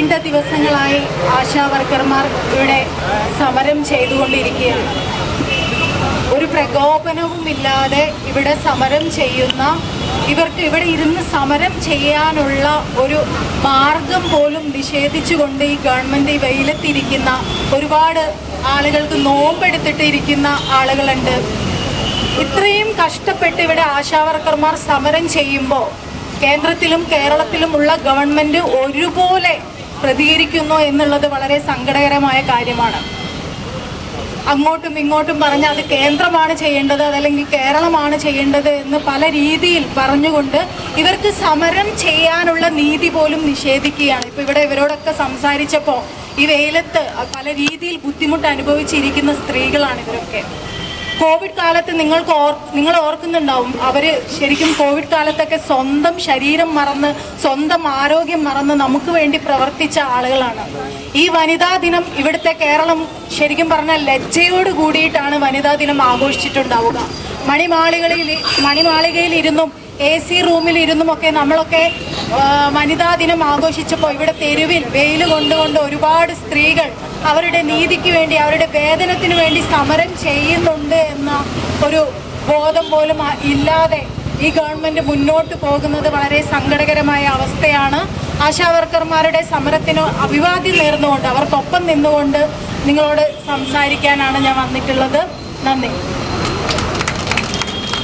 നീണ്ട ദിവസങ്ങളായി ആശാ വർക്കർമാർ ഇവിടെ സമരം ചെയ്തുകൊണ്ടിരിക്കുകയാണ്. ഒരു പ്രകോപനവുമില്ലാതെ ഇവിടെ സമരം ചെയ്യുന്ന ഇവർക്ക് ഇവിടെ ഇരുന്ന് സമരം ചെയ്യാനുള്ള ഒരു മാർഗം പോലും നിഷേധിച്ചുകൊണ്ട് ഈ ഗവൺമെൻറ് ഈ വെയിലത്തിരിക്കുന്ന ഒരുപാട് ആളുകൾക്ക് നോമ്പെടുത്തിട്ടിരിക്കുന്ന ആളുകളുണ്ട്. ഇത്രയും കഷ്ടപ്പെട്ട് ഇവിടെ ആശാവർക്കർമാർ സമരം ചെയ്യുമ്പോൾ കേന്ദ്രത്തിലും കേരളത്തിലുമുള്ള ഗവൺമെൻറ് ഒരുപോലെ പ്രതികരിക്കുന്നു എന്നുള്ളത് വളരെ സങ്കടകരമായ കാര്യമാണ്. അങ്ങോട്ടും ഇങ്ങോട്ടും പറഞ്ഞ് അത് കേന്ദ്രമാണ് ചെയ്യേണ്ടത്, അതല്ലെങ്കിൽ കേരളമാണ് ചെയ്യേണ്ടത് എന്ന് പല രീതിയിൽ പറഞ്ഞുകൊണ്ട് ഇവർക്ക് സമരം ചെയ്യാനുള്ള നീതി പോലും നിഷേധിക്കുകയാണ്. ഇപ്പോൾ ഇവിടെ ഇവരോടൊക്കെ സംസാരിച്ചപ്പോൾ ഈ വെയിലത്ത് പല രീതിയിൽ ബുദ്ധിമുട്ട് അനുഭവിച്ചിരിക്കുന്ന സ്ത്രീകളാണ് ഇവരൊക്കെ. കോവിഡ് കാലത്ത് നിങ്ങൾ ഓർക്കുന്നുണ്ടാവും, അവര് ശരിക്കും കോവിഡ് കാലത്തൊക്കെ സ്വന്തം ശരീരം മറന്ന് സ്വന്തം ആരോഗ്യം മറന്ന് നമുക്ക് വേണ്ടി പ്രവർത്തിച്ച ആളുകളാണ്. ഈ വനിതാ ദിനം ഇവിടുത്തെ കേരളം ശരിക്കും പറഞ്ഞാൽ ലജ്ജയോട് കൂടിയിട്ടാണ് വനിതാ ദിനം ആഘോഷിച്ചിട്ടുണ്ടാവുക. മണിമാളികയിൽ ഇരുന്നും AC റൂമിലിരുന്നുമൊക്കെ നമ്മളൊക്കെ വനിതാ ദിനം ആഘോഷിച്ചപ്പോൾ ഇവിടെ തെരുവിൽ വെയിൽ കൊണ്ടുകൊണ്ട് ഒരുപാട് സ്ത്രീകൾ അവരുടെ നീതിക്ക് വേണ്ടി അവരുടെ വേതനത്തിന് വേണ്ടി സമരം ചെയ്യുന്നുണ്ട് എന്ന ഒരു ബോധം പോലും ഇല്ലാതെ ഈ ഗവൺമെൻറ് മുന്നോട്ട് പോകുന്നത് വളരെ സങ്കടകരമായ അവസ്ഥയാണ്. ആശാവർക്കർമാരുടെ സമരത്തിന് അഭിവാദ്യം നേർന്നുകൊണ്ട് അവർക്കൊപ്പം നിന്നുകൊണ്ട് നിങ്ങളോട് സംസാരിക്കാനാണ് ഞാൻ വന്നിട്ടുള്ളത്. നന്ദി.